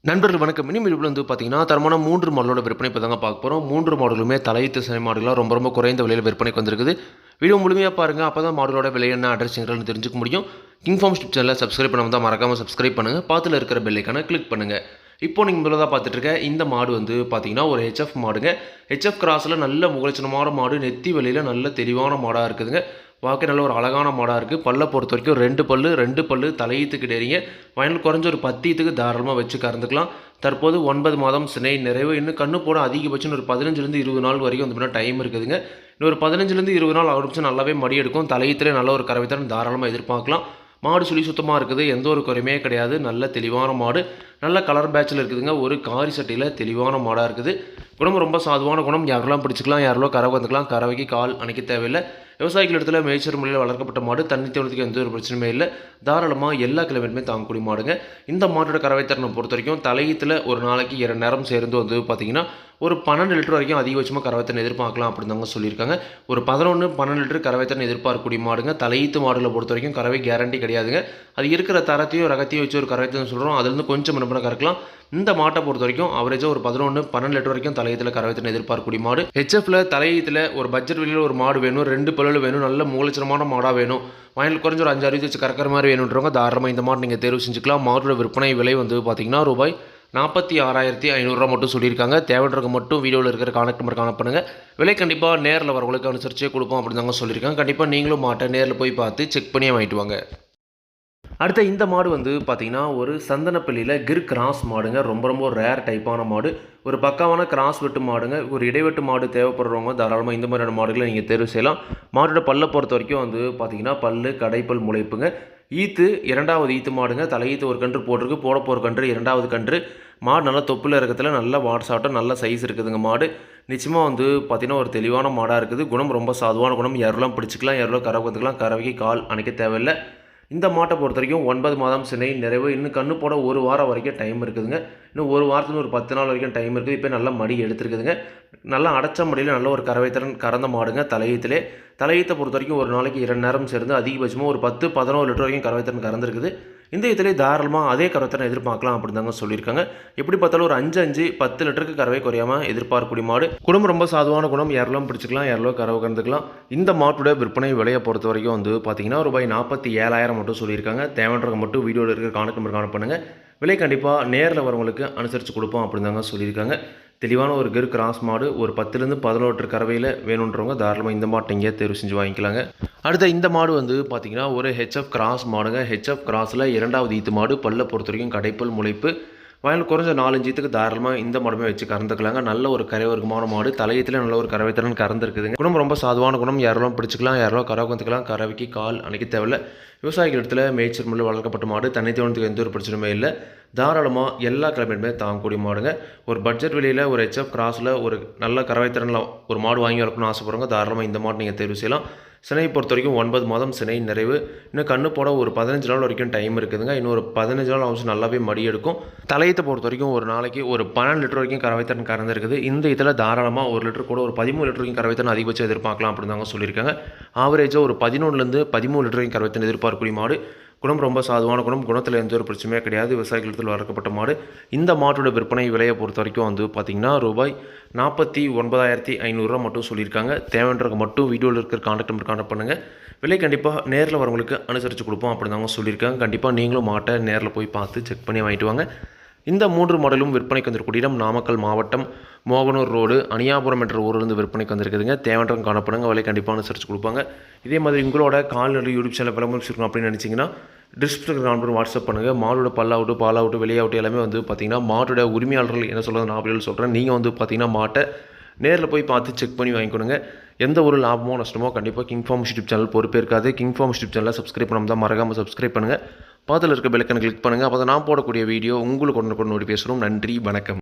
நண்பர்கள் வணக்கம். இனிமேல் வந்து பார்த்தீங்கன்னா, தரமான 3 மாடலோட விற்பனை இப்ப தாங்க பார்க்க போறோம். 3 மாடலுமே தலையீத்து சினை மாடுகளா ரொம்ப குறைந்த விலையில விற்பனைக்கு வந்திருக்குது. வீடியோ முழுமையா பாருங்க. அப்பதான் மாடலோட விலை என்ன, அட்ரஸ் எங்கன்னு தெரிஞ்சுக்க முடியும். கிங் ஃபார்ம் யூடியூப் சேனலை சப்ஸ்கிரைப் பண்ணாம தான் மறக்காம சப்ஸ்கிரைப் பண்ணுங்க. பாத்துல இருக்கிற பெல் ஐகானை கிளிக் பண்ணுங்க. இப்போ நீங்க முதல்ல பார்த்துட்டு இருக்க இந்த மாடு வந்து பார்த்தீங்கன்னா, ஒரு ஹெச்எஃப் மாடுங்க. ஹெச்எஃப் கிராஸ்ல நல்ல முகலட்சணமான மாடு, நெத்தி வெளியில நல்ல தெளிவான மாடா இருக்குதுங்க. பார்க்க நல்ல ஒரு அழகான மாடாக இருக்குது. பல்லை பொறுத்த வரைக்கும் 2 பல்லு தலையீத்துக்கு டேரிங்க. ஃபைனல் குறைஞ்ச ஒரு 10 ஈத்துக்கு தாராளமாக வச்சு கறந்துக்கலாம். தற்போது 9 மாதம் சினை நிறைவு. இன்னும் கண்ணு போட அதிகபட்சம் ஒரு 15லேருந்து 20 நாள் வரைக்கும் வந்து டைம் இருக்குதுங்க. இன்னும் ஒரு 15லேருந்து 20 நாள் ஆரம்பிச்சு நல்லாவே மடி எடுக்கும். தலையீத்துல நல்ல ஒரு கறவைத்தரம் தாராளமாக எதிர்பார்க்கலாம். மாடு சுழி சுத்தமாக இருக்குது, எந்த ஒரு குறையுமே கிடையாது. நல்ல தெளிவான மாடு, நல்ல கலர் பேட்சில் இருக்குதுங்க. ஒரு காரி சட்டியில் தெளிவான மாடாக இருக்குது. குணம் ரொம்ப சாதுவான குணம். யாரெல்லாம் பிடிச்சிக்கலாம், யாரெல்லாம் கறவை வந்துக்கலாம். கறவைக்கு கால் அணைக்க தேவையில்லை. விவசாயிகள் இடத்துல மேய்ச்சல் முறையில் வளர்க்கப்பட்ட மாடு, தண்ணி தேவனத்துக்கு எந்த ஒரு பிரச்சனையுமே இல்லை. தாராளமாக எல்லா கிளைமேட்டுமே தாங்கக்கூடிய மாடுங்க. இந்த மாட்டோட கறவைத்திறனை பொறுத்த வரைக்கும் தலையீத்தில் ஒரு நாளைக்கு 2 நேரம் சேர்ந்து வந்து பார்த்தீங்கன்னா ஒரு 12 லிட்டர் வரைக்கும் அதிகபட்சமாக கறவைத்திறன் எதிர்பார்க்கலாம் அப்படின்னு தாங்க சொல்லியிருக்காங்க. ஒரு 11-12 லிட்டர் கறவைத்திறன் எதிர்பார்க்கக்கூடிய மாடுங்க. தலையீத்து மாடுகளை பொறுத்த வரைக்கும் கறவை கேரண்டி கிடையாதுங்க. அது இருக்கிற தரத்தையும் ரகத்தையும் வச்சு ஒரு கறவைத்திறன் சொல்கிறோம். அதுலேருந்து கொஞ்சம் முன்னே கறக்கலாம். இந்த மாட்டை பொறுத்த வரைக்கும் அவரேஜாக ஒரு 11-12 லிட்டர் வரைக்கும் தலையீத்தில் கறவைத்திறன் எதிர்பார்க்கக்கூடிய மாடு. ஹெச்எஃப்ல தலையீத்தில் ஒரு பட்ஜெட் வெளியில் ஒரு மாடு வேணும், 2 பல்லில் வேணும், நல்ல மூலச்சரமான மாடாக வேணும், வயலில் குறைஞ்ச ஒரு 5-6 வச்சு கறக்கிற மாதிரி வேணுன்றவங்க தாராளமாக இந்த மாடு நீங்கள் தேர்வு செஞ்சுக்கலாம். மாட்டோட விற்பனை விலை வந்து பார்த்தீங்கன்னா ரூபாய் 46,500 மட்டும் சொல்லியிருக்காங்க. தேவைன்றவங்க மட்டும் வீடியோவில் இருக்கிற கான்டாக்ட் நம்பர் காணப்படுங்க. விலை கண்டிப்பாக நேரில் வரவங்களுக்கு அனுசரிச்சே கொடுப்போம் அப்படின்னு தாங்க சொல்லியிருக்காங்க. கண்டிப்பாக நீங்களும் மாட்டை நேரில் போய் பார்த்து செக் பண்ணியே வாங்கிட்டு வாங்க. அடுத்த இந்த மாடு வந்து பார்த்தீங்கன்னா, ஒரு சந்தனப்பள்ளியில் கிர் கிராஸ் மாடுங்க. ரொம்ப ரேர் டைப்பான மாடு. ஒரு பக்காவான கிராஸ் வெட்டு மாடுங்க. ஒரு இடைவெட்டு மாடு தேவைப்படுறவங்க தாராளமாக இந்த மாதிரியான மாடுகளை நீங்கள் தேர்வு செய்யலாம். மாட்டோட பல்லை பொறுத்த வரைக்கும் வந்து பார்த்தீங்கன்னா, பல்லு கடைப்பல் முளைப்புங்க. ஈத்து 2வது ஈத்து மாடுங்க. தலையீத்து ஒரு கன்று போட்டிருக்கு, போட போகிற கன்று 2வது கன்று. மாடு நல்லா தொப்பில் இருக்கிறதுல நல்ல வாட்ஸாட்டம், நல்ல சைஸ் இருக்குதுங்க மாடு. நிச்சயமாக வந்து பார்த்தீங்கன்னா ஒரு தெளிவான மாடாக இருக்குது. குணம் ரொம்ப சாதுவான குணம். யாரெல்லாம் பிடிச்சிக்கலாம், யாரெல்லாம் கறவை வந்துக்கலாம். கறவைக்கு கால் அணைக்க தேவையில்லை. இந்த மாட்டை பொறுத்த வரைக்கும் 9 மாதம் சினை நிறைவு. இன்னும் கண்ணு போட ஒரு வாரம் வரைக்கும் டைம் இருக்குதுங்க. இன்னும் ஒரு வாரத்துக்கு ஒரு 10 நாள் வரைக்கும் டைம் இருக்குது. இப்போ நல்லா மடி எடுத்துருக்குதுங்க. நல்லா அடைச்ச மடியில் நல்ல ஒரு கறவைத்திறன் கறந்த மாடுங்க. தலையீத்தை பொறுத்த வரைக்கும் ஒரு நாளைக்கு 2 நேரம் சேர்ந்து அதிகபட்சமாக ஒரு 10-11 லிட்டர் வரைக்கும் கறவைத்திறன் கறந்துருக்குது. இந்த இதிலே தாராளமாக அதே கறவைத்திறன் எதிர்பார்க்கலாம் அப்படின்னு தாங்க சொல்லியிருக்காங்க. எப்படி பார்த்தாலும் ஒரு 5-10 லிட்டருக்கு கறவை குறையாமல் எதிர்பார்க்கக்கூடிய மாடு. குணம் ரொம்ப சாதுவான குணம். யாரெல்லாம் பிடிச்சிக்கலாம், யாரெல்லாம் கறவை கறந்துக்கலாம். இந்த மாட்டோட விற்பனை விலையை பொறுத்த வரைக்கும் வந்து பார்த்தீங்கன்னா ரூபாய் 47,000 மட்டும் சொல்லியிருக்காங்க. தேவைன்றவங்க மட்டும் வீடியோவில் இருக்கிற கான்டாக்ட் நம்பர் காண பண்ணுங்கள். விலை கண்டிப்பாக நேரில் வரவங்களுக்கு அனுசரித்து கொடுப்போம் அப்படின்னு தாங்க சொல்லியிருக்காங்க. தெளிவான ஒரு கிர் கிராஸ் மாடு, ஒரு 10லேருந்து 11 லிட்டர் கறவையில் வேணுன்றவங்க தாராளமாக இந்த மாட்டை இங்கே தேர்வு செஞ்சு வாங்கிக்கலாங்க. அடுத்த இந்த மாடு வந்து பார்த்தீங்கன்னா ஒரு ஹெச்எஃப் கிராஸ் மாடுங்க. ஹெச்எஃப் கிராஸில் 2வது ஈத்து மாடு. பல்லை பொறுத்த வரைக்கும் கடைப்பல் முளைப்பு. வயல் குறைஞ்ச 4-5 ஈத்துக்கு தாராளமாக இந்த மாடுமே வச்சு கறந்துக்கலாங்க. நல்ல ஒரு கரைவர்க்கமான மாடு. தலையத்தில் நல்ல ஒரு கறவைத்திறன் கறந்துருக்குதுங்க. குணம் ரொம்ப சாதுவான குணம். யாரெல்லாம் பிடிச்சிக்கலாம், யாரெல்லாம் கறவை வந்துக்கலாம். கறவைக்கு கால் அணைக்க தேவையில்லை. விவசாயிகள் இடத்துல மேய்ச்சல் முறையில் வளர்க்கப்பட்ட மாடு. தண்ணி தேவனத்துக்கு எந்த ஒரு பிரச்சனையுமே இல்லை. தாராளமாக எல்லா கிளைமேட்டுமே தாங்கக்கூடிய மாடுங்க. ஒரு பட்ஜெட் வெளியில் ஒரு ஹெச்எஃப் கிராஸில் ஒரு நல்ல கறவைத்திறனில் ஒரு மாடு வாங்கி வளர்க்கணும்னு ஆசைப்படுறவங்க தாராளமாக இந்த மாடு நீங்கள் தேர்வு செய்யலாம். சினை பொறுத்த வரைக்கும் 9 மாதம் சினை நிறைவு. இன்னும் கண்ணு போட ஒரு 15 நாள் வரைக்கும் டைம் இருக்குதுங்க. இன்னும் ஒரு 15 நாள் அவசியம் நல்லாவே மடி எடுக்கும். தலையத்தை பொறுத்த வரைக்கும் ஒரு நாளைக்கு ஒரு 12 லிட்டர் வரைக்கும் கறவைத்திறன் கறந்துருக்குது. இந்த இதில் தாராளமாக 1 லிட்டர் கூட ஒரு 13 லிட்டர் வரைக்கும் கறவைத்திறன் அதிகபட்சம் எதிர்பார்க்கலாம் அப்படின்னு தாங்க சொல்லியிருக்காங்க. ஆவரேஜாக ஒரு 11லேருந்து 13 லிட்டர் வரைக்கும் கறவைத்திறன் எதிர்பார்க்கக்கூடிய மாடு. குணம் ரொம்ப சாதுவான குணம். குணத்தில் எந்த ஒரு பிரச்சனையே கிடையாது. விவசாயிகளத்தில் வளர்க்கப்பட்ட மாடு. இந்த மாட்டோட விற்பனை விலையை பொறுத்த வரைக்கும் வந்து பார்த்தீங்கன்னா ரூபாய் 49,500 மட்டும் சொல்லியிருக்காங்க. தேவைன்றவங்க மட்டும் வீடியோவில் இருக்கிற கான்டாக்ட் நம்பர் கான்டாக்ட் பண்ணுங்கள். விலை கண்டிப்பாக நேரில் வரவங்களுக்கு அனுசரித்து கொடுப்போம் அப்படின்னு தாங்க சொல்லியிருக்காங்க. கண்டிப்பாக நீங்களும் மாட்டை நேரில் போய் பார்த்து செக் பண்ணி வாங்கிட்டு வாங்க. இந்த 3 மாடலும் விற்பனைக்கு வந்திருக்கூடிய இடம் நாமக்கல் மாவட்டம் மோகனூர் ரோடு அணியாபுரம் என்ற ஊரிலிருந்து விற்பனைக்கு வந்திருக்குதுங்க. தேவைன்றவங்க காணப்படுங்க. விலை கண்டிப்பாக அனுசரித்து கொடுப்பாங்க. இதே மாதிரி உங்களோட கால்நடை யூடியூப் சேனல் விளம்பரம் அப்படின்னு நினச்சிங்கன்னா டிஸ்கிரிப்ஷன் கான்ஃபர் வாட்ஸ்அப் பண்ணுங்கள். மாடோட பல்லாகட்டும் பாலாகட்டும் வெளியாகட்டும் எல்லாமே வந்து பார்த்திங்கன்னா மாட்டோட உரிமையாளர்கள் என்ன சொல்கிறது நான் அப்படியே சொல்கிறேன். நீங்கள் வந்து பார்த்திங்கன்னா மாட்டை நேரில் போய் பார்த்து செக் பண்ணி வாங்கிக்கொடுங்க. எந்த ஒரு லாபமோ நஷ்டமோ கண்டிப்பாக கிங் ஃபார்ம் யூடியூப் சேனல் பொறுப்பே இருக்காது. கிங் ஃபார்ம் யூடியூப் சேனலை சப்ஸ்கிரைப் பண்ணாமல் தான் மறக்காமல் சப்ஸ்கிரைப் பண்ணுங்கள். பாத்தில் இருக்க பெல்லைக்கனை கிளிக் பண்ணுங்கள். அப்போ தான் நான் போடக்கூடிய வீடியோ உங்களுக்கு உடனுக்குடன் நோட்டிஃபிகேஷன் வரும். நன்றி, வணக்கம்.